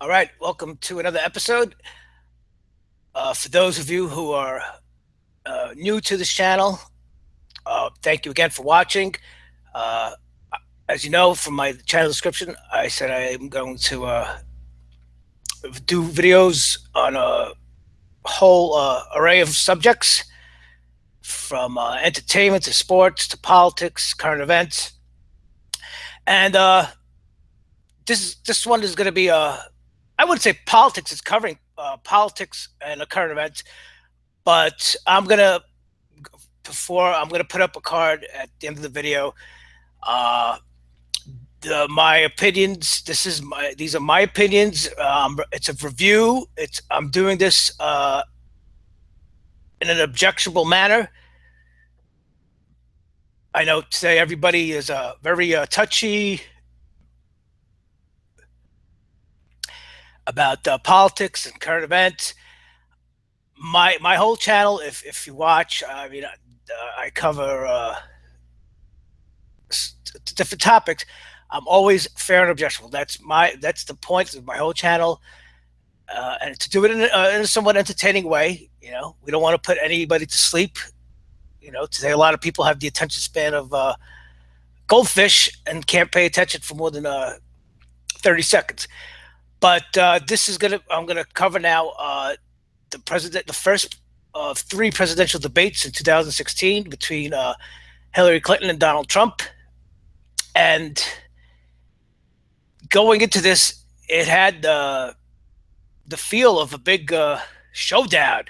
All right, welcome to another episode. For those of you who are new to this channel, thank you again for watching. Uh, as you know from my channel description, I said I am going to do videos on a whole array of subjects, from entertainment to sports to politics, current events, and this one is going to be I wouldn't say politics. It's covering politics and a current event, but I'm gonna put up a card at the end of the video. Uh, my opinions. These are my opinions. It's a review. I'm doing this in an objectionable manner. I know today everybody is very touchy about politics and current events. My whole channel, if you watch, I mean, I cover different topics. I'm always fair and objectionable. That's the point of my whole channel, and to do it in a somewhat entertaining way. We don't want to put anybody to sleep. Today a lot of people have the attention span of goldfish and can't pay attention for more than 30 seconds. But I'm gonna cover now the first of three presidential debates in 2016 between Hillary Clinton and Donald Trump. And going into this, it had the feel of a big showdown.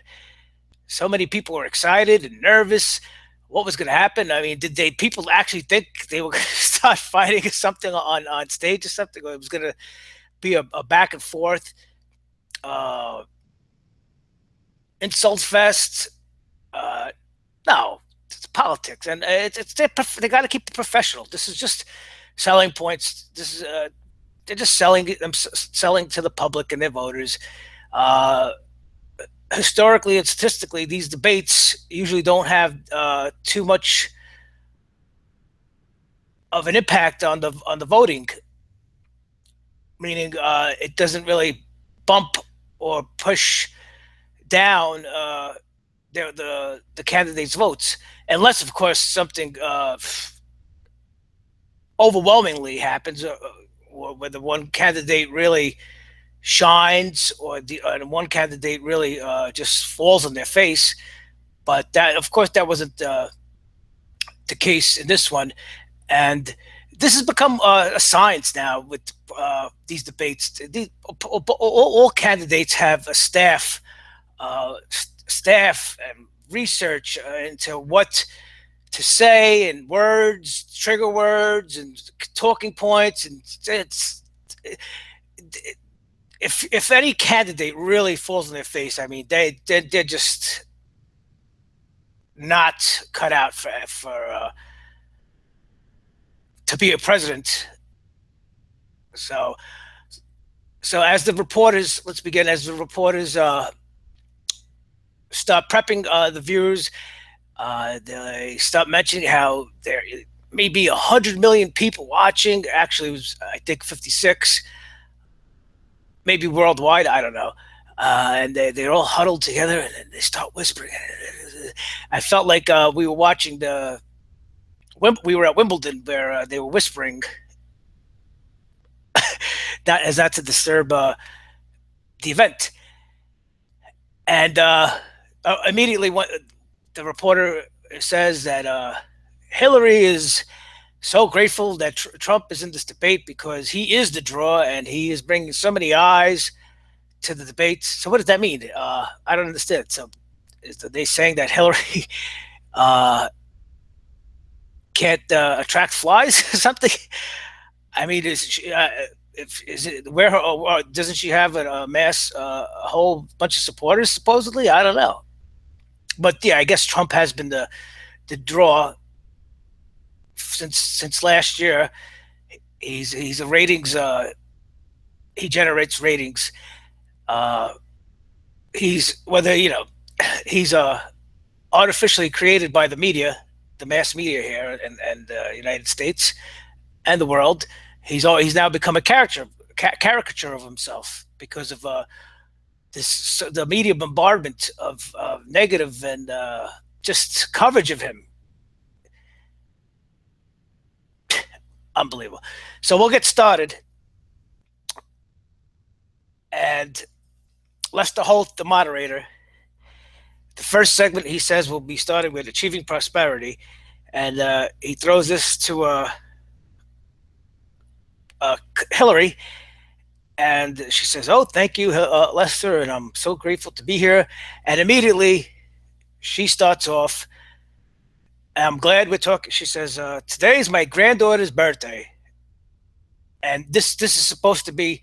So many people were excited and nervous. What was going to happen? I mean, did people actually think they were going to start fighting something on stage or something? Or it was going to be a back and forth insult fest? No, it's politics, and they got to keep it professional. This is just selling points. They're just selling to the public and their voters. Historically and statistically, these debates usually don't have too much of an impact on the voting. Meaning, it doesn't really bump or push down the candidates' votes, unless, of course, something overwhelmingly happens, or where the one candidate really shines, or the one candidate really just falls on their face. But that, of course, that wasn't the case in this one, and this has become a science now with these debates. All candidates have a staff and research into what to say, and words, trigger words, and talking points, and if any candidate really falls on their face, I mean, they're just not cut out for to be a president. So as the reporters, let's begin. As the reporters start prepping the viewers, they start mentioning how there may be 100 million people watching. Actually, it was, I think, 56, maybe worldwide. I don't know. And they're all huddled together, and they start whispering. I felt like we were watching we were at Wimbledon, where they were whispering, not to disturb the event. And immediately, the reporter says that Hillary is so grateful that Trump is in this debate because he is the draw and he is bringing so many eyes to the debate. So what does that mean? I don't understand. So are they saying that Hillary can't attract flies or something? I mean, is it where her, or doesn't she have a a whole bunch of supporters supposedly? I don't know. But yeah, I guess Trump has been the draw since last year. He's a ratings. He generates ratings. Uh, he's whether he's artificially created by the media, the mass media here, and the United States and the world. He's now become a caricature of himself, because of the media bombardment of negative and just coverage of him. Unbelievable. So we'll get started. And Lester Holt, the moderator, the first segment, he says, will be starting with achieving prosperity. And he throws this to Hillary. And she says, "Oh, thank you, Lester, and I'm so grateful to be here." And immediately she starts off, "I'm glad we're talking." She says, "Today is my granddaughter's birthday." And this is supposed to be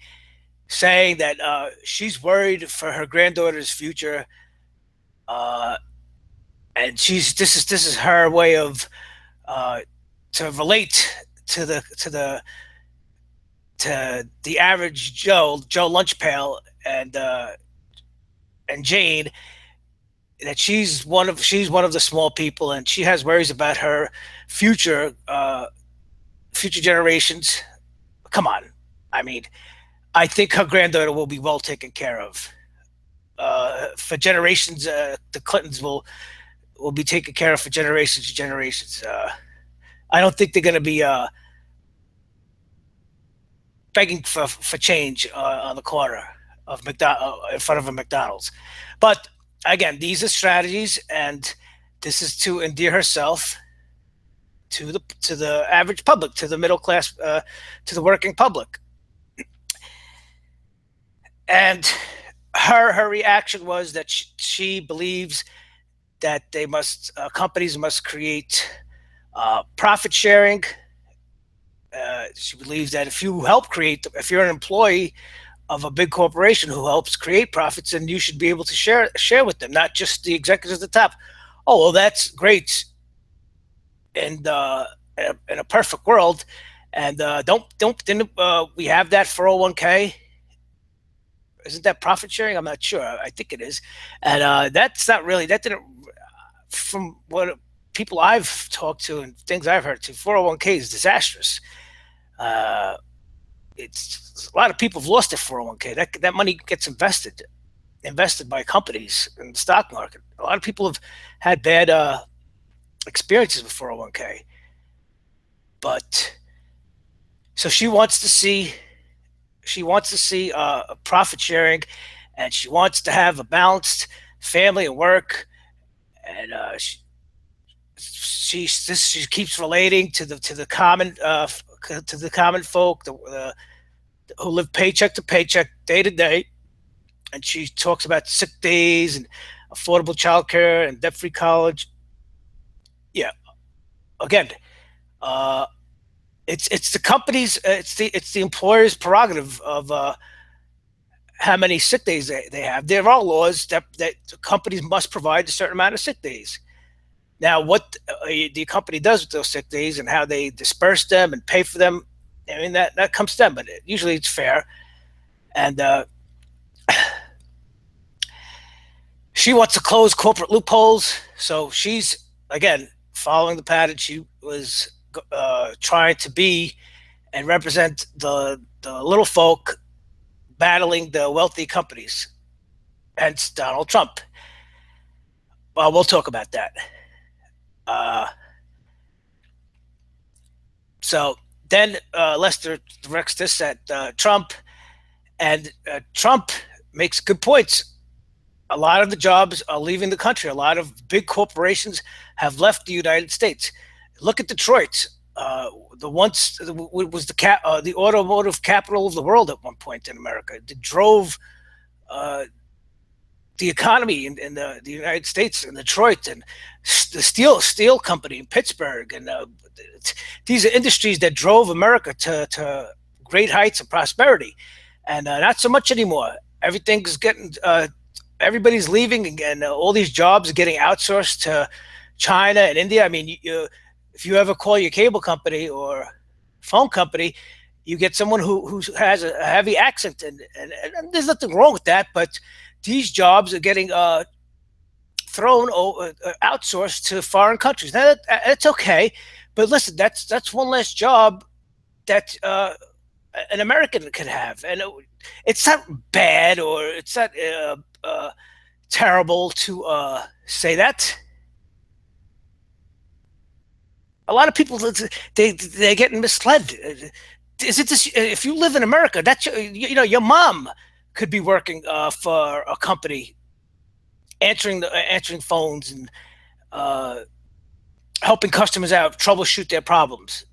saying that she's worried for her granddaughter's future. And this is her way of to relate to the average Joe Lunchpail and Jane, that she's one of the small people, and she has worries about her future generations. Come on, I mean, I think her granddaughter will be well taken care of. For generations, the Clintons will be taken care of for generations and generations. I don't think they're going to be begging for change on the corner of in front of a McDonald's. But again, these are strategies, and this is to endear herself to the average public, to the middle class, to the working public. And her reaction was that she believes that companies must create profit sharing. She believes that if you're an employee of a big corporation who helps create profits, then you should be able to share with them, not just the executives at the top. Oh, well, that's great in a perfect world. And didn't we have that 401k? Isn't that profit sharing? I'm not sure. I think it is. And that didn't, from what people I've talked to and things I've heard, 401k is disastrous. It's a lot of people have lost their 401k. That money gets invested by companies in the stock market. A lot of people have had bad experiences with 401k. But so she wants to see profit sharing, and she wants to have a balanced family and work. And she keeps relating to the common folk who live paycheck to paycheck, day to day. And she talks about sick days and affordable childcare and debt-free college. Yeah, again, it's the company's, it's the employer's prerogative of how many sick days they have. There are laws that companies must provide a certain amount of sick days. Now, what the company does with those sick days and how they disperse them and pay for them, I mean, that comes to them, but usually it's fair. And she wants to close corporate loopholes. So she's, again, following the pattern. She was trying to be and represent the little folk battling the wealthy companies, hence Donald Trump. Well, we'll talk about that. So then Lester directs this at Trump, and Trump makes good points. A lot of the jobs are leaving the country. A lot of big corporations have left the United States. Look at Detroit. The automotive capital of the world at one point in America. It drove the economy in the United States, in Detroit, and the steel company in Pittsburgh, and these are industries that drove America to great heights of prosperity, and not so much anymore. Everything's getting, everybody's leaving, and all these jobs are getting outsourced to China and India. I mean, if you ever call your cable company or phone company, you get someone who has a heavy accent, and there's nothing wrong with that, but these jobs are getting outsourced to foreign countries. Now, that's okay, but listen, that's one less job that an American could have. And it's not bad, or it's not terrible to say that. A lot of people, they're getting misled. Is it this? If you live in America, that's your mom could be working for a company, answering phones and uh, helping customers out, troubleshoot their problems.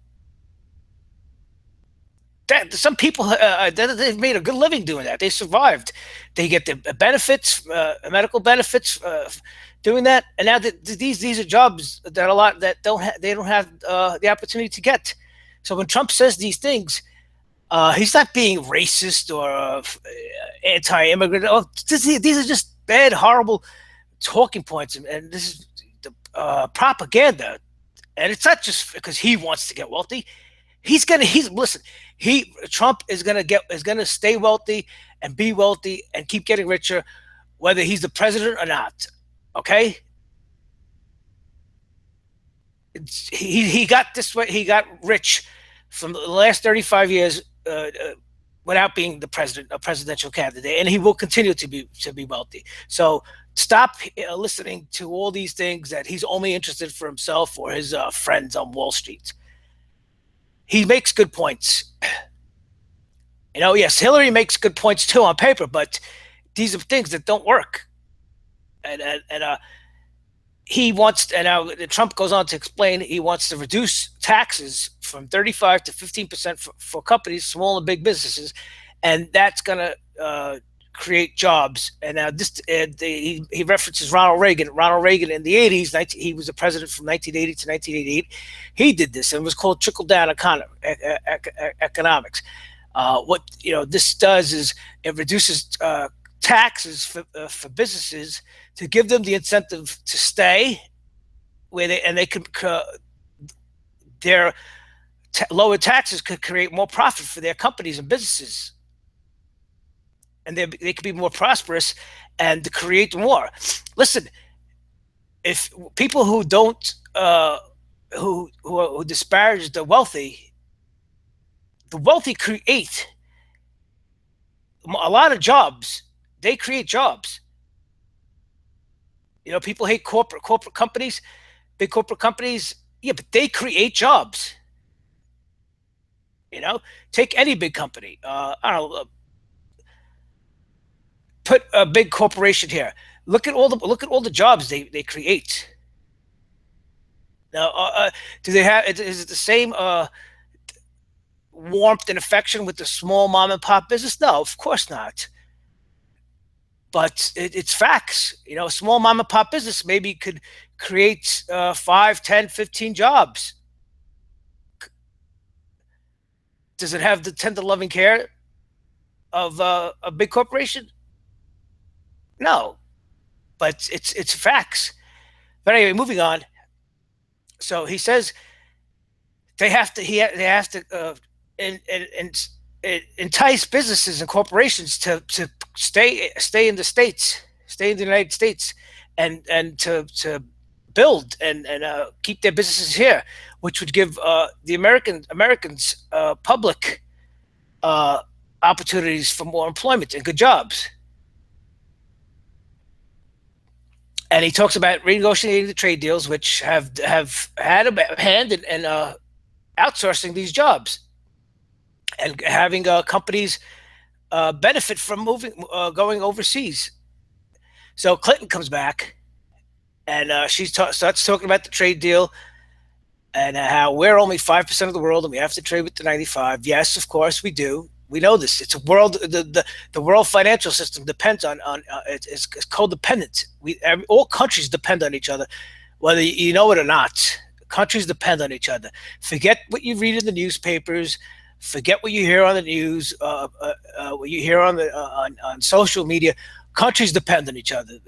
That some people they've made a good living doing that. They survived. They get the benefits, medical benefits, doing that. And now these are jobs that a lot that they don't have the opportunity to get. So when Trump says these things, he's not being racist or anti-immigrant. Oh, these are just bad, horrible talking points, and this is the propaganda. And it's not just because he wants to get wealthy. He's listen. He Trump is gonna stay wealthy and be wealthy and keep getting richer, whether he's the president or not. Okay, he got this way. He got rich from the last 35 years without being the president, a presidential candidate, and he will continue to be wealthy. So stop listening to all these things that he's only interested for himself or his friends on Wall Street. He makes good points. Yes, Hillary makes good points too on paper, but these are things that don't work. And he wants, and now Trump goes on to explain he wants to reduce taxes from 35 to 15% for companies, small and big businesses, and that's going to create jobs. And now he references Ronald Reagan. Ronald Reagan in the 80s, he was the president from 1980 to 1988. He did this, and it was called trickle down economics. What this does is it reduces taxes for businesses to give them the incentive to stay where they could their lower taxes could create more profit for their companies and businesses, and they could be more prosperous and create more. Listen, if people who don't who disparage the wealthy create a lot of jobs. They create jobs. People hate corporate companies, big corporate companies. Yeah, but they create jobs. Take any big company. I don't know. Put a big corporation here. Look at all the jobs they create. Now, do they have? Is it the same warmth and affection with the small mom and pop business? No, of course not. But it's facts. A small mom and pop business maybe could create 5, 10, 15 jobs. Does it have the tender loving care of a big corporation? No, but it's facts. But anyway, moving on. So he says they have to entice businesses and corporations to stay in the states, stay in the United States, and to build and keep their businesses here, which would give the Americans public opportunities for more employment and good jobs. And he talks about renegotiating the trade deals, which have had a hand in outsourcing these jobs and having companies benefit from going overseas. So Clinton comes back, and she starts talking about the trade deal and how we're only 5% of the world and we have to trade with the 95. Yes, of course we do. We know this. It's a world. The world financial system depends on it's codependent. All countries depend on each other, whether you know it or not. Countries depend on each other. Forget what you read in the newspapers. Forget what you hear on the news. What you hear on social media. Countries depend on each other.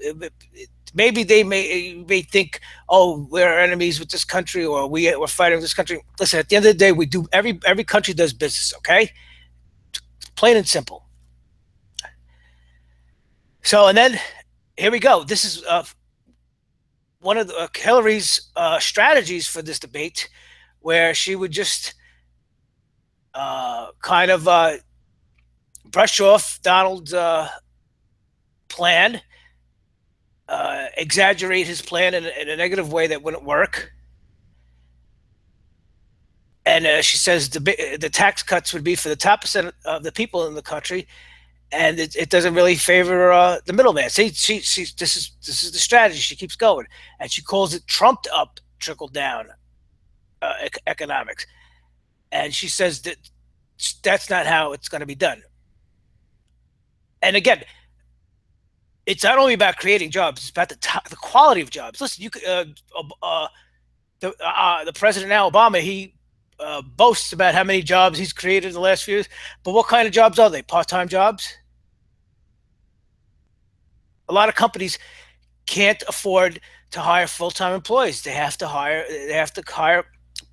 Maybe they may think, oh, we're enemies with this country, or we're fighting with this country. Listen, at the end of the day, we do. Every country does business. Okay. Plain and simple. So, and then here we go. This is one of Hillary's strategies for this debate, where she would just kind of brush off Donald's plan, exaggerate his plan in a negative way that wouldn't work. And she says the tax cuts would be for the top percent of the people in the country, and it doesn't really favor the middleman. See, this is the strategy. She keeps going, and she calls it trumped up trickle down economics, and she says that that's not how it's going to be done. And again, it's not only about creating jobs; it's about the quality of jobs. Listen, you the president now, Obama, he boasts about how many jobs he's created in the last few years, but what kind of jobs are they? Part-time jobs? A lot of companies can't afford to hire full-time employees. They have to hire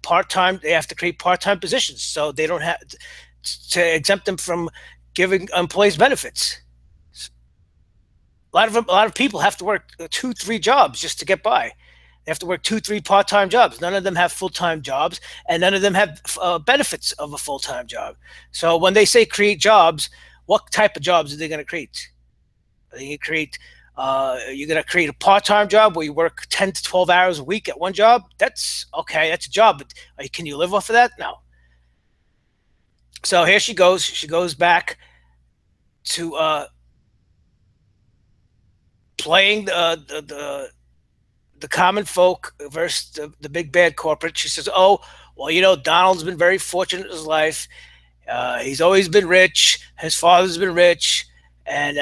part-time, they have to create part-time positions so they don't have to exempt them from giving employees benefits. A lot of people have to work 2, 3 jobs just to get by. They have to work 2, 3 part-time jobs. None of them have full-time jobs, and none of them have benefits of a full-time job. So when they say create jobs, what type of jobs are they going to create? Are they going to create? You're going to create a part-time job where you work 10 to 12 hours a week at one job. That's okay. That's a job, but can you live off of that? No. So here she goes. She goes back to playing the common folk versus the big bad corporate. She says, "Oh, well, Donald's been very fortunate in his life. He's always been rich. His father's been rich, and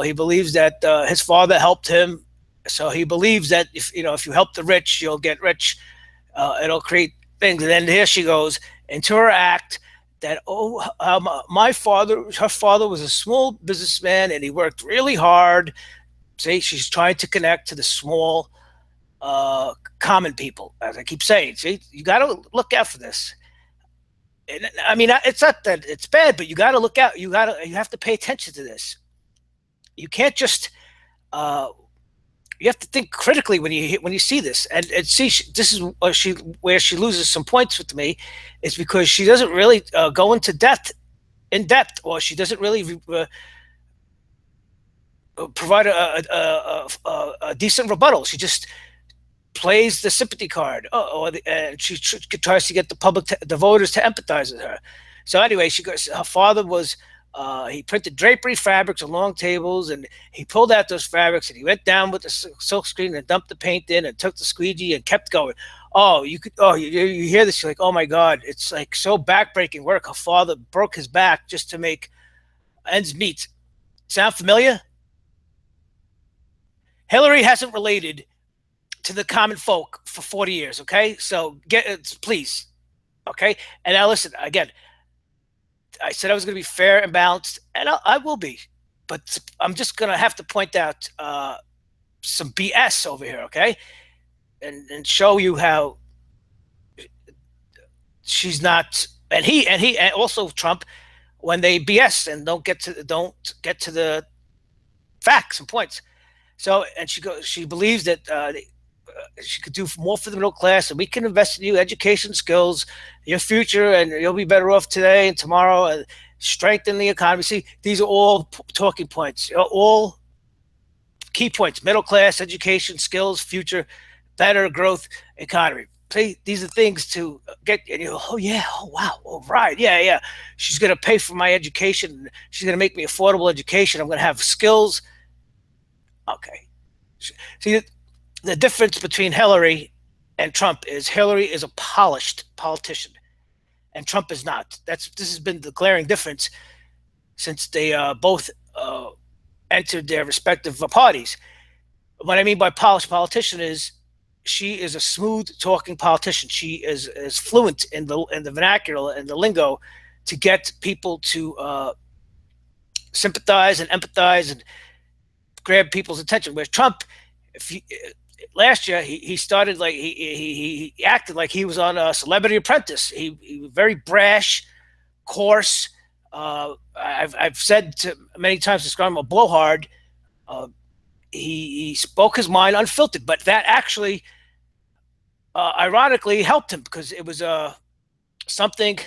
he believes that his father helped him. So he believes that if you help the rich, you'll get rich. It'll create things." And then here she goes into her act that her father was a small businessman and he worked really hard. See, she's trying to connect to the small common people, as I keep saying. See, you got to look out for this. And, I mean, it's not that it's bad, but you got to look out. You have to pay attention to this. You can't just. You have to think critically when you see this, and see this is where she loses some points with me, is because she doesn't really go into in depth, or she doesn't really provide a decent rebuttal. She just plays the sympathy card, and she tries to get the voters to empathize with her. So anyway, she goes. Her father was. He printed drapery fabrics on long tables, and he pulled out those fabrics and he went down with the silk screen and dumped the paint in and took the squeegee and kept going. Oh, you hear this, you're like, oh my God, it's like so backbreaking work. Her father broke his back just to make ends meet. Sound familiar? Hillary hasn't related to the common folk for 40 years, okay? So please, okay? And now listen, again, I said I was going to be fair and balanced, and I will be, but I'm just going to have to point out some BS over here, okay, and show you how she's not, and also Trump, when they BS and don't get to the facts and points. So, and she believes that she could do more for the middle class, and we can invest in you, education, skills, your future, and you'll be better off today and tomorrow, and strengthen the economy. See, these are all talking points, all key points: middle class, education, skills, future, better growth, economy. See, these are things to get. And oh yeah, oh wow, oh right, yeah. She's going to pay for my education. She's going to make me affordable education. I'm going to have skills. Okay, see. The difference between Hillary and Trump is Hillary is a polished politician, and Trump is not. This has been the glaring difference since they both entered their respective parties. What I mean by polished politician is she is a smooth talking politician. She is fluent in the vernacular and the lingo to get people to sympathize and empathize and grab people's attention. Whereas Trump, last year he started like he acted like he was on a Celebrity Apprentice. He was very brash, coarse. I've said many times, describe him a blowhard. He spoke his mind unfiltered, but that actually ironically helped him, because it was something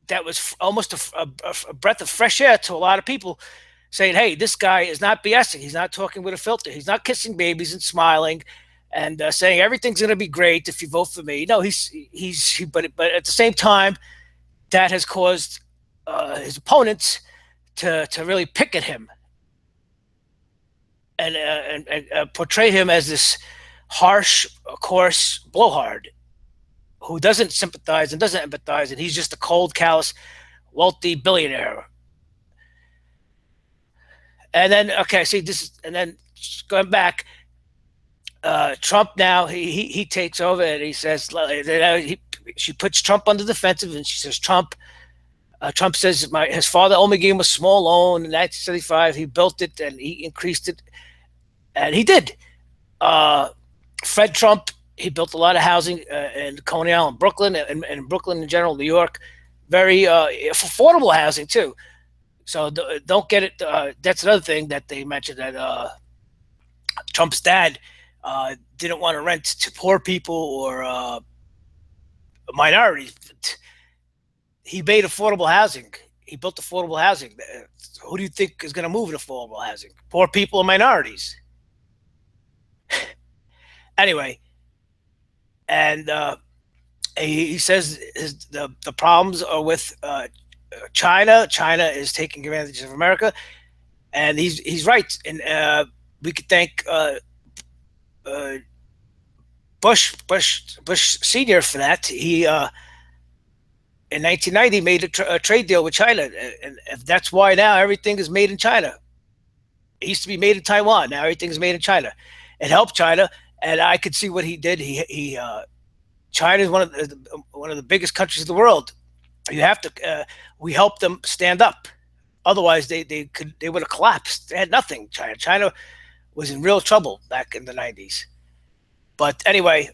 that was almost a breath of fresh air to a lot of people, saying, "Hey, this guy is not BSing. He's not talking with a filter. He's not kissing babies and smiling, and saying everything's going to be great if you vote for me." No, but at the same time, that has caused his opponents to really pick at him and portray him as this harsh, coarse blowhard who doesn't sympathize and doesn't empathize, and he's just a cold, callous, wealthy billionaire. And then, okay, see this, and then going back, Trump now he takes over and he says she puts Trump on the defensive, and she says Trump says his father only gave him a small loan in 1975. He built it and he increased it, and he did. Fred Trump, he built a lot of housing in Coney Island, Brooklyn, and Brooklyn in general, New York, very affordable housing too. So don't get it. That's another thing that they mentioned, that Trump's dad didn't want to rent to poor people or minorities. He made affordable housing. He built affordable housing. Who do you think is going to move in affordable housing? Poor people and minorities. Anyway, and he says the problems are with China. China is taking advantage of America, and he's right. And we could thank Bush Senior for that. He in 1990 made a trade deal with China, and that's why now everything is made in China. It used to be made in Taiwan. Now everything is made in China. It helped China, and I could see what he did. China is one of the biggest countries in the world. You have to. We helped them stand up. Otherwise, they would have collapsed. They had nothing. China was in real trouble back in the 90s. But anyway,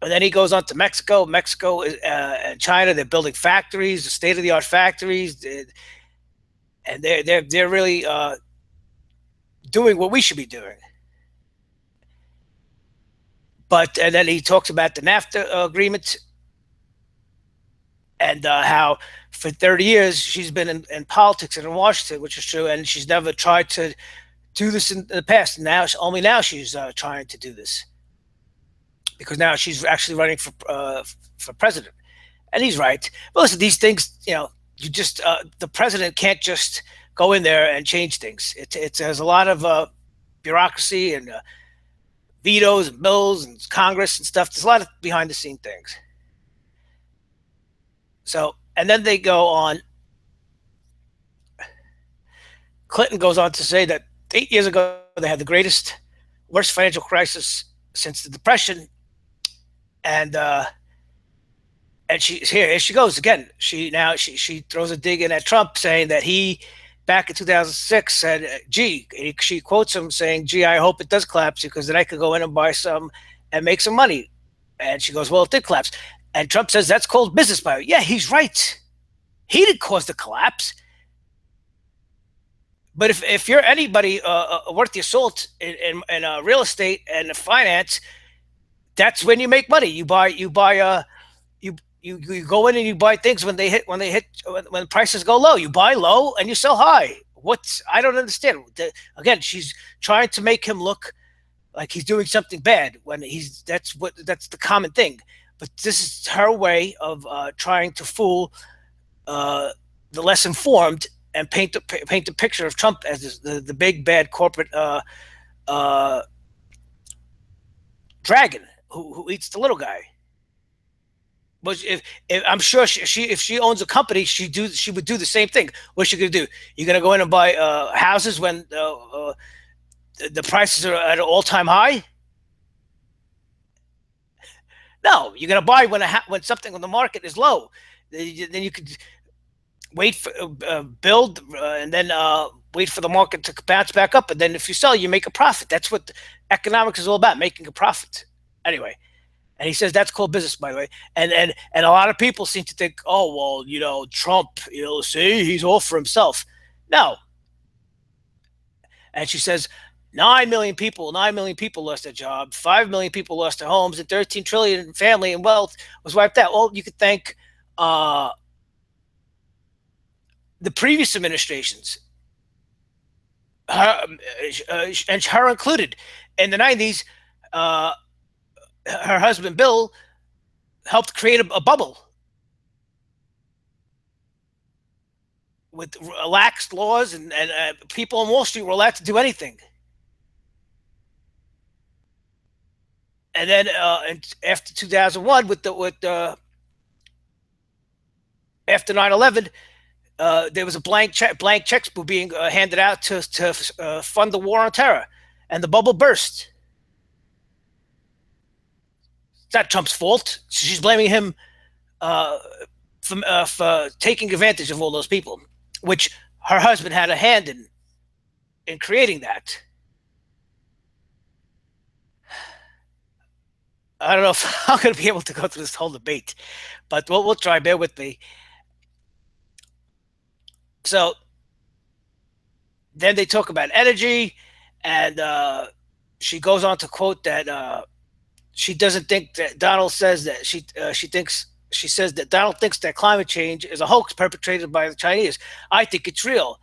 and then he goes on to Mexico. Mexico and China, they're building factories, state of the art factories, and they're really doing what we should be doing. And then he talks about the NAFTA agreement, and how for 30 years she's been in politics and in Washington, which is true, and she's never tried to do this in the past. And only now she's trying to do this, because now she's actually running for president. And he's right. But listen, these things, you just the president can't just go in there and change things. There's a lot of bureaucracy and vetoes and bills and Congress and stuff. There's a lot of behind the scene things. So, and then they go on. Clinton goes on to say that 8 years ago they had the worst financial crisis since the Depression, and here she goes again. She throws a dig in at Trump, saying that he back in 2006 said, "Gee," she quotes him saying, "Gee, I hope it does collapse because then I could go in and buy some and make some money." And she goes, "Well, it did collapse." And Trump says, "That's called business bio." Yeah, he's right. He didn't cause the collapse. But if you're anybody worth your salt in real estate and finance, that's when you make money. You go in and you buy things when prices go low. You buy low and you sell high. I don't understand. Again, she's trying to make him look like he's doing something bad when that's the common thing. But this is her way of trying to fool the less informed and paint a picture of Trump as the big bad corporate dragon who eats the little guy. But if I'm sure if she owns a company, she would do the same thing. What's she gonna do? You're gonna go in and buy houses when the prices are at an all-time high? No, you're gonna buy when something on the market is low. Then you could wait for build and then wait for the market to bounce back up, and then if you sell, you make a profit. That's what economics is all about, making a profit. Anyway. And he says that's called business, by the way. And a lot of people seem to think, oh, well, Trump, see, he's all for himself. No. And she says 9 million people lost their job, 5 million people lost their homes, and 13 trillion in family and wealth was wiped out. Well, you could thank the previous administrations, her, and her included, in the 90s, uh, her husband Bill helped create a bubble with relaxed laws, and people on Wall Street were allowed to do anything. And then after 2001, after 9/11, there was a blank checks were being handed out to fund the war on terror, and the bubble burst. It's not Trump's fault. She's blaming him uh, for taking advantage of all those people, which her husband had a hand in creating that. I don't know if I'm going to be able to go through this whole debate, but we'll try. Bear with me. So then they talk about energy, and she goes on to quote that she doesn't think that Donald says that she thinks she says that Donald thinks that climate change is a hoax perpetrated by the Chinese. I think it's real.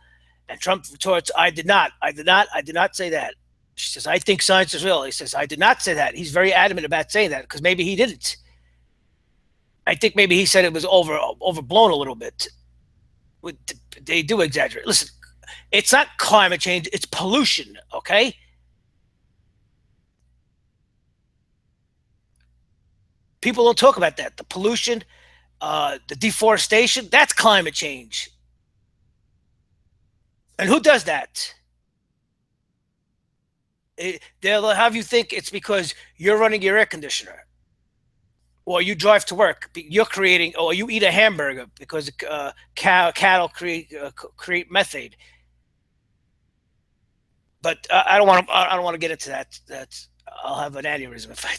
And Trump retorts, I did not. I did not say that. She says, I think science is real. He says, I did not say that. He's very adamant about saying that because maybe he didn't. I think maybe he said it was overblown a little bit. They do exaggerate. Listen, it's not climate change, it's pollution, okay? People don't talk about that. The pollution, the deforestation, that's climate change. And who does that? They'll have you think it's because you're running your air conditioner, or you drive to work. You're creating, or you eat a hamburger because cattle create methane. But I don't want to. I don't want to get into that. That's I'll have an aneurysm if I.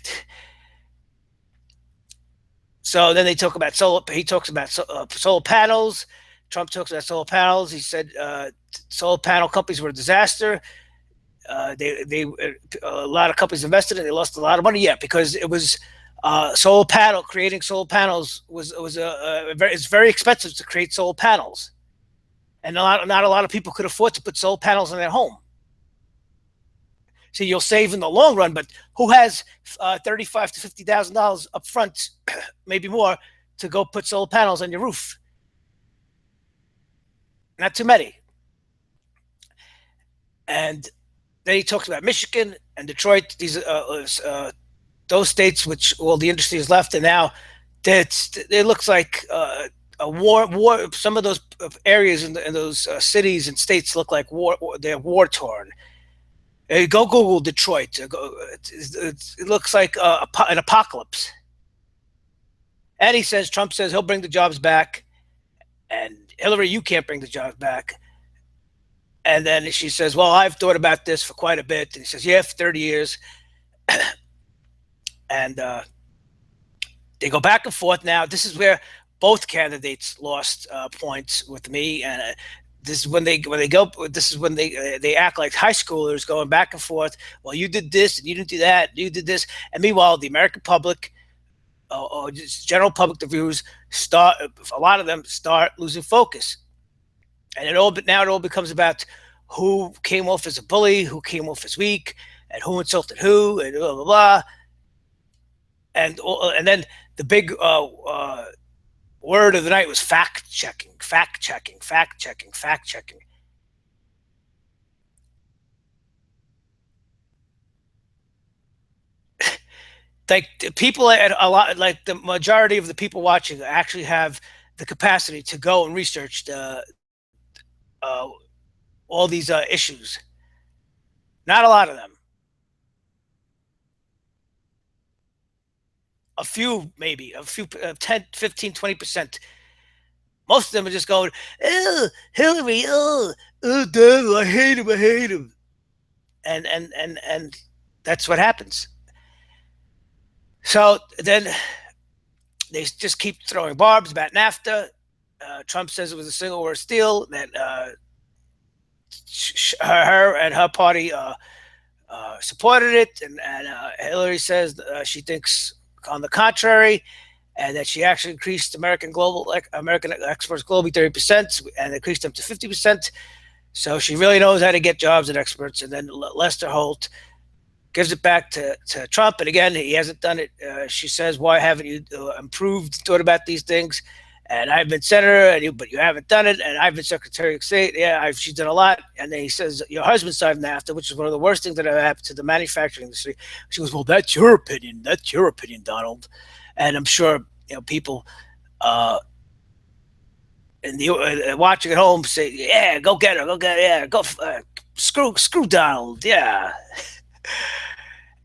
So then they talk about solar. He talks about solar panels. Trump talks about solar panels. He said solar panel companies were a disaster. They a lot of companies invested and they lost a lot of money. Yeah, because it was solar panel creating solar panels it's very expensive to create solar panels, and not a lot of people could afford to put solar panels in their home. So you'll save in the long run, but who has $35,000 to $50,000 up front, maybe more, to go put solar panels on your roof? Not too many. And then he talks about Michigan and Detroit, those states which all the industry is left, and now it looks like a war. Some of those areas in those cities and states look like they're war torn. Go Google Detroit. It looks like an apocalypse. And he says, Trump says he'll bring the jobs back, and Hillary, you can't bring the jobs back. And then she says, well, I've thought about this for quite a bit. And he says, yeah, for 30 years. And they go back and forth now. This is where both candidates lost points with me. And this is when they go. This is when they act like high schoolers going back and forth. Well, you did this and you didn't do that. You did this, and meanwhile, the American public, or just general public, the viewers start. A lot of them start losing focus, and now it all becomes about who came off as a bully, who came off as weak, and who insulted who, and blah blah blah. And then the big word of the night was fact checking, fact checking, fact checking, fact checking. Like people at a lot, like the majority of the people watching actually have the capacity to go and research uh, all these issues. Not a lot of them. A few, maybe a few, 10, 15, 20%. Most of them are just going, oh, Hillary, oh, Donald, I hate him, I hate him. And that's what happens. So then they just keep throwing barbs about NAFTA. Trump says it was a single worst deal, that her and her party supported it, and Hillary says she thinks on the contrary. and that she actually increased American exports globally 30% and increased them to 50%. So she really knows how to get jobs and experts. And then Lester Holt gives it back to Trump. And again, he hasn't done it. She says, why haven't you improved, thought about these things? And I've been senator, but you haven't done it. And I've been secretary of state. Yeah, she's done a lot. And then he says, your husband signed NAFTA, which is one of the worst things that ever happened to the manufacturing industry. She goes, well, that's your opinion. That's your opinion, Donald. And I'm sure people watching at home say, yeah, go get her, yeah, go screw Donald, yeah.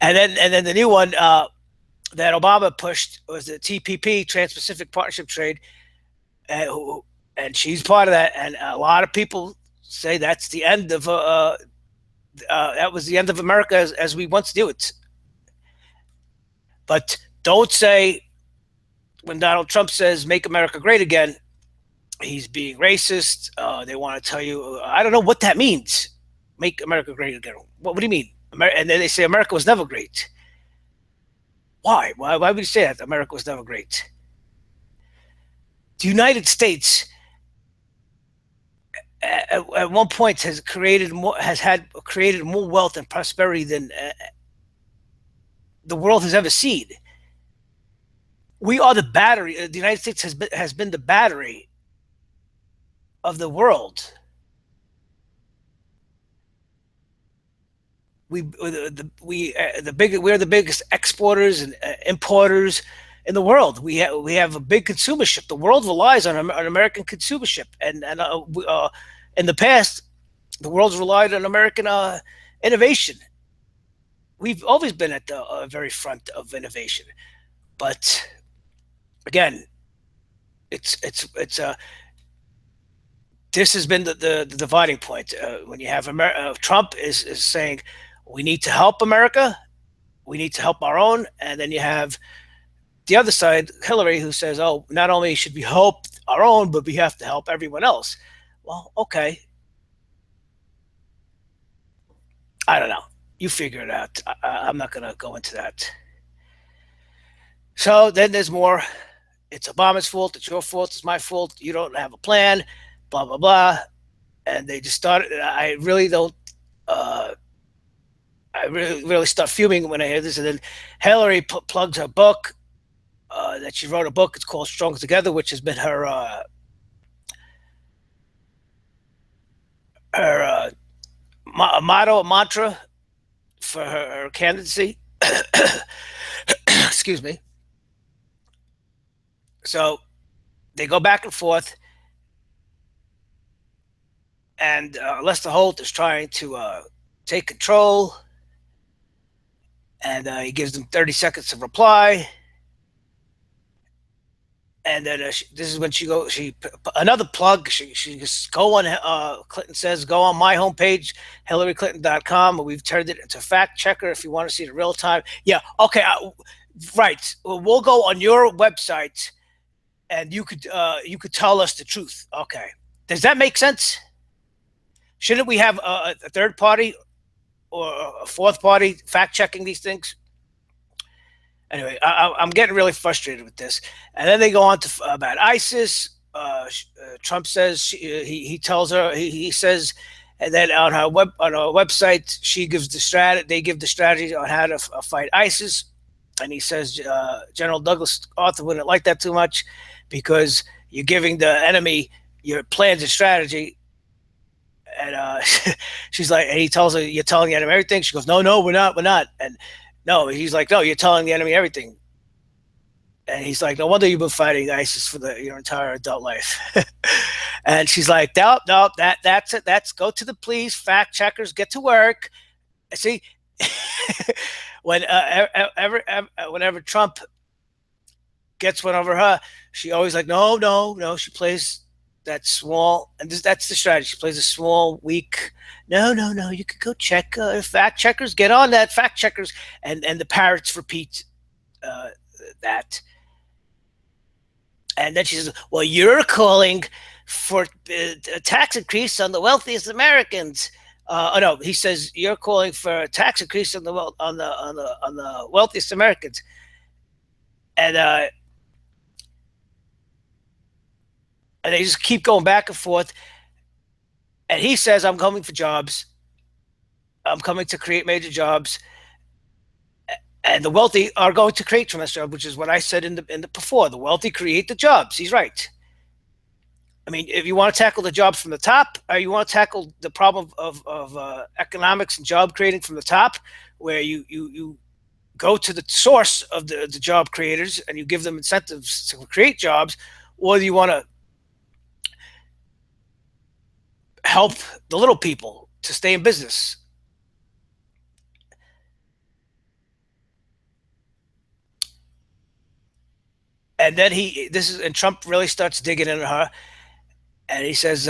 And then the new one that Obama pushed was the TPP, Trans-Pacific Partnership Trade, and she's part of that. And a lot of people say that's the end of that was the end of America as we once knew it. But don't say, when Donald Trump says "Make America Great Again," he's being racist. They want to tell you, I don't know what that means. Make America great again. What do you mean? And then they say America was never great. Why? Why would you say that America was never great? The United States at one point has created more wealth and prosperity than the world has ever seen. We are the battery. The United States has been the battery of the world. We're the biggest exporters and importers in the world. We have a big consumership. The world relies on American consumership, and in the past, the world's relied on American innovation. We've always been at the very front of innovation, but again, it's this has been the dividing point. When you have Trump is saying we need to help America, we need to help our own, and then you have the other side, Hillary, who says, oh, not only should we help our own, but we have to help everyone else. Well, okay. I don't know. You figure it out. I'm not going to go into that. So then there's more. It's Obama's fault. It's your fault. It's my fault. You don't have a plan. Blah, blah, blah. And they just started. I really don't. I really start fuming when I hear this. And then Hillary plugs her book that she wrote a book. It's called Strong Together, which has been her motto, mantra for her candidacy. Excuse me. So they go back and forth, and Lester Holt is trying to take control, and he gives them 30 seconds to reply. And then this is when another plug. She just go on. Clinton says go on my homepage, HillaryClinton.com. We've turned it into fact checker if you want to see it in real time. Yeah, okay, right. We'll go on your website, and you could tell us the truth. Okay, does that make sense? Shouldn't we have a third party or a fourth party fact checking these things? Anyway, I'm getting really frustrated with this. And then they go on to about ISIS. Trump says he tells her he says, and then on her website she gives they give the strategy on how to fight ISIS. And he says General Douglas Arthur wouldn't like that too much because you're giving the enemy your plans and strategy. And she's like, and he tells her, you're telling the enemy everything. She goes, no, we're not. And no, he's like, no, you're telling the enemy everything. And he's like, no wonder you've been fighting ISIS for your entire adult life. And she's like, no, that's it. That's go to the police, fact checkers, get to work. See, whenever Trump gets one over her, she always like, no. She plays that small, and that's the strategy. She plays a small, weak. No. You could go check fact checkers. Get on that, fact checkers, and the parrots repeat that. And then she says, "Well, you're calling for a tax increase on the wealthiest Americans." Oh no, he says you're calling for a tax increase on the wealthiest Americans, and And they just keep going back and forth. And he says, I'm coming for jobs. I'm coming to create major jobs. And the wealthy are going to create tremendous jobs, which is what I said in the before. The wealthy create the jobs. He's right. I mean, if you want to tackle the jobs from the top, or you want to tackle the problem of economics and job creating from the top, where you go to the source of the job creators and you give them incentives to create jobs, or do you want to help the little people to stay in business? And then Trump really starts digging into her, and he says,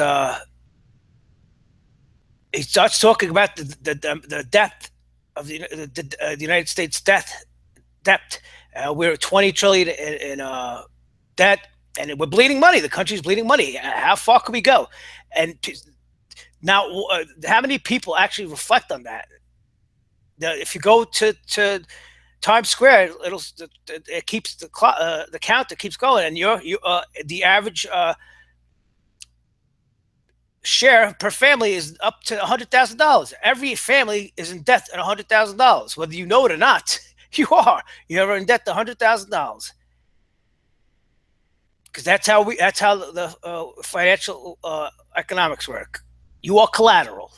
he starts talking about the depth of the United States debt. We're 20 trillion in debt, and we're bleeding money. The country's bleeding money. How far can we go? And now, how many people actually reflect on that? If you go to Times Square, it keeps the count. It keeps going, and the average share per family is up to $100,000. Every family is in debt at $100,000, whether you know it or not. You are. You're in debt to $100,000 because that's how the financial economics work. You are collateral.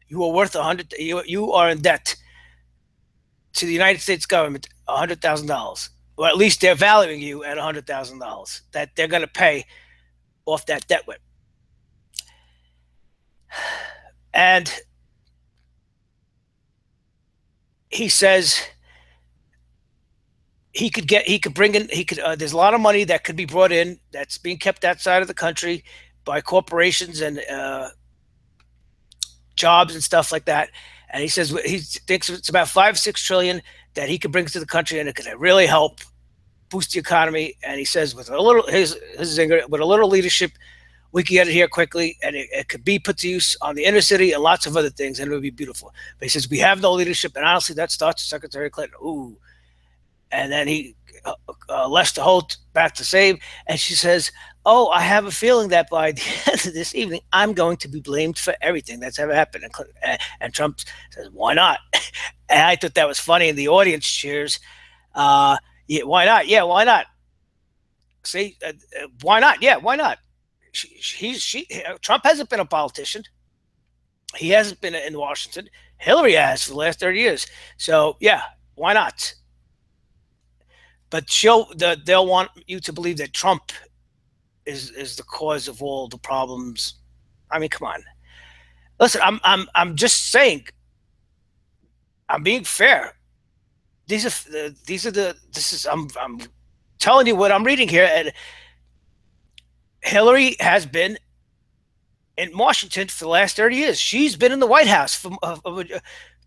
You are worth 100. You are in debt to the United States government $100,000, or at least they're valuing you at $100,000 that they're going to pay off that debt with. And he says there's a lot of money that could be brought in that's being kept outside of the country by corporations and jobs and stuff like that. And he says he thinks it's about 5-6 trillion that he could bring to the country, and it could really help boost the economy. And he says with a little with a little leadership, we could get it here quickly, and it could be put to use on the inner city and lots of other things, and it would be beautiful. But he says we have no leadership, and honestly, that starts with Secretary Clinton. Ooh, and then he Lester Holt back to save, and she says, "Oh, I have a feeling that by the end of this evening, I'm going to be blamed for everything that's ever happened." And Trump says, "Why not?" And I thought that was funny, and the audience cheers. Yeah, why not? Yeah, why not? See, why not? Yeah, why not? Trump hasn't been a politician. He hasn't been in Washington. Hillary has for the last 30 years. So yeah, why not? But they'll want you to believe that Trump is the cause of all the problems. I mean, come on. Listen, I'm just saying. I'm being fair. I'm telling you what I'm reading here, and Hillary has been in Washington for the last 30 years. She's been in the White House for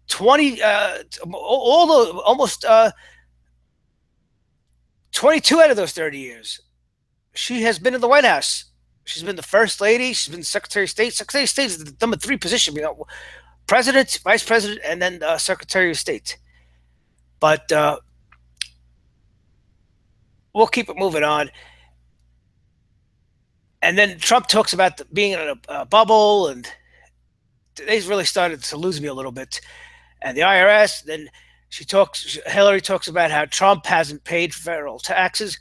20, almost 22 out of those 30 years. She has been in the White House. She's been the First Lady. She's been Secretary of State. Secretary of State is the #3 position. President, Vice President, and then Secretary of State. But we'll keep it moving on. And then Trump talks about being in a bubble, and they really started to lose me a little bit. And the IRS, then Hillary talks about how Trump hasn't paid federal taxes.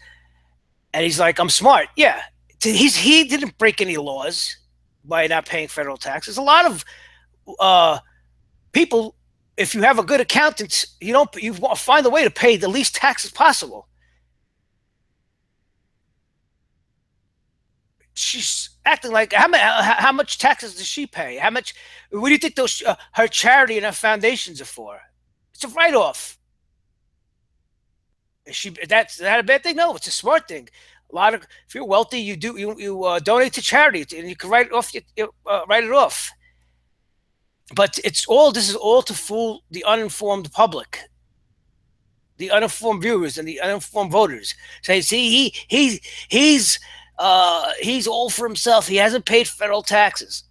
And he's like, I'm smart. Yeah. He didn't break any laws by not paying federal taxes. A lot of people, if you have a good accountant, you find a way to pay the least taxes possible. She's acting like how much taxes does she pay? How much? What do you think those her charity and her foundations are for? It's a write-off. That's that a bad thing? No, it's a smart thing. A lot of if you're wealthy, you donate to charity, and you can write it off. Write it off. But this is all to fool the uninformed public, the uninformed viewers, and the uninformed voters. Say, see, he's all for himself. He hasn't paid federal taxes.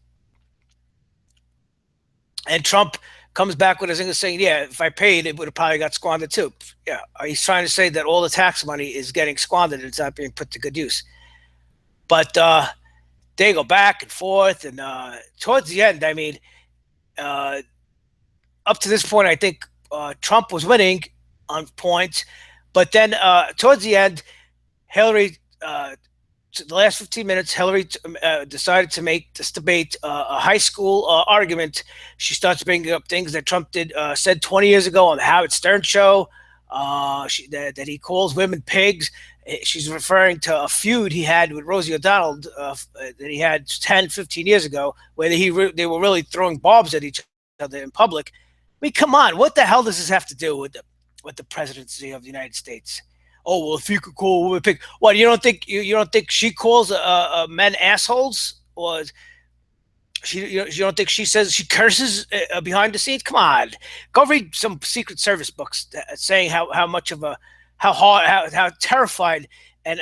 And Trump comes back with his thing saying, yeah, if I paid, it would have probably got squandered too. Yeah, he's trying to say that all the tax money is getting squandered and it's not being put to good use. But they go back and forth, and towards the end, I mean, uh, up to this point, I think Trump was winning on points, but then towards the end, Hillary. The last 15 minutes, Hillary decided to make this debate a high school argument. She starts bringing up things that Trump said 20 years ago on the Howard Stern show, that he calls women pigs. She's referring to a feud he had with Rosie O'Donnell that he had 10, 15 years ago, where they were really throwing barbs at each other in public. I mean, come on, what the hell does this have to do with the presidency of the United States? Oh well, if you could call a woman pig, what, you don't think you don't think she calls men assholes, or you don't think she says, she curses behind the scenes? Come on, go read some Secret Service books saying how much of a how terrified and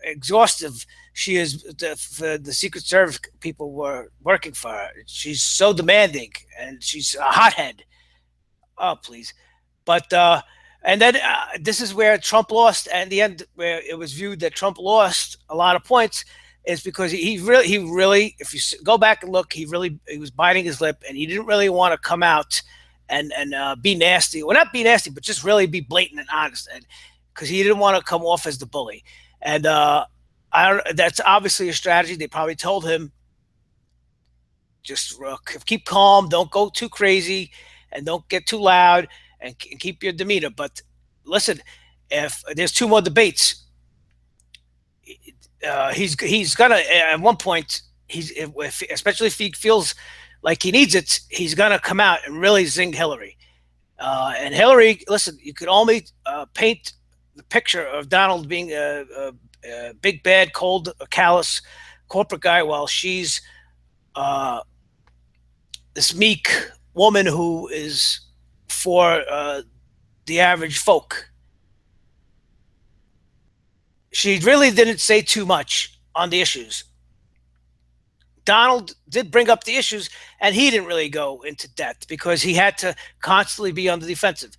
exhaustive she is. The Secret Service people were working for her. She's so demanding, and she's a hothead. Oh please, but. And then this is where Trump lost, and the end where it was viewed that Trump lost a lot of points is because he really, if you go back and look, he was biting his lip, and he didn't really want to come out and be nasty. Well, not be nasty, but just really be blatant and honest, and because he didn't want to come off as the bully. And that's obviously a strategy. They probably told him, just keep calm, don't go too crazy, and don't get too loud. And keep your demeanor. But listen, if there's 2 more debates, he's gonna at one point, especially if he feels like he needs it, he's gonna come out and really zing Hillary. And Hillary, listen, you could only paint the picture of Donald being a big, bad, cold, callous corporate guy, while she's this meek woman who is for the average folk. She really didn't say too much on the issues. Donald did bring up the issues, and he didn't really go into depth because he had to constantly be on the defensive.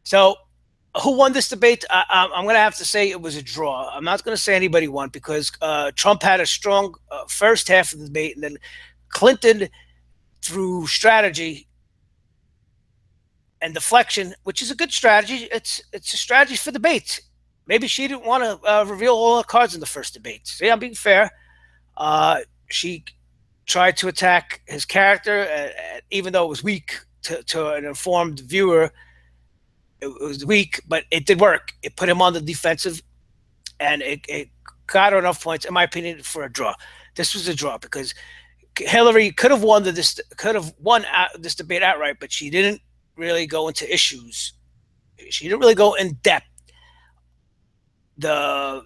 So who won this debate? I'm going to have to say it was a draw. I'm not going to say anybody won, because Trump had a strong first half of the debate, and then Clinton, through strategy and deflection, which is a good strategy. It's a strategy for debate. Maybe she didn't want to reveal all her cards in the first debate. See, I'm being fair. She tried to attack his character, even though it was weak to an informed viewer. It was weak, but it did work. It put him on the defensive, and it got enough points, in my opinion, for a draw. This was a draw because Hillary could have won this debate outright, but she didn't really go into issues. She didn't really go in depth. The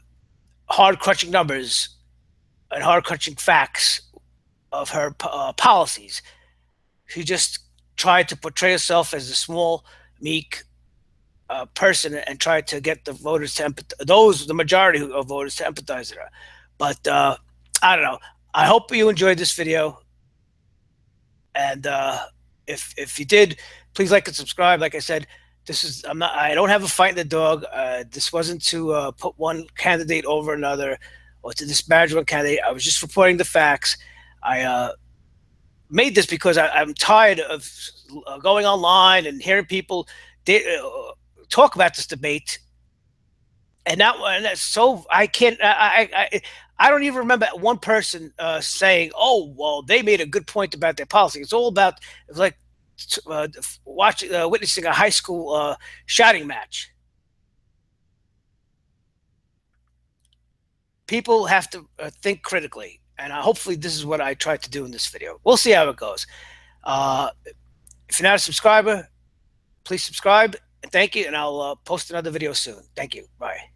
hard crunching numbers and hard crunching facts of her policies. She just tried to portray herself as a small, meek person, and tried to get the voters to the majority of voters to empathize with her. But I don't know. I hope you enjoyed this video, and if you did, please like and subscribe. Like I said, I don't have a fight in the dog. This wasn't to put one candidate over another or to disparage one candidate. I was just reporting the facts. I made this because I'm tired of going online and hearing people talk about this debate, and so I can't. I don't even remember one person saying, "Oh, well, they made a good point about their policy." It's all about, it's like witnessing a high school shouting match. People have to think critically, and hopefully this is what I tried to do in this video. We'll see how it goes. If you're not a subscriber, please subscribe, and thank you, and I'll post another video soon. Thank you. Bye.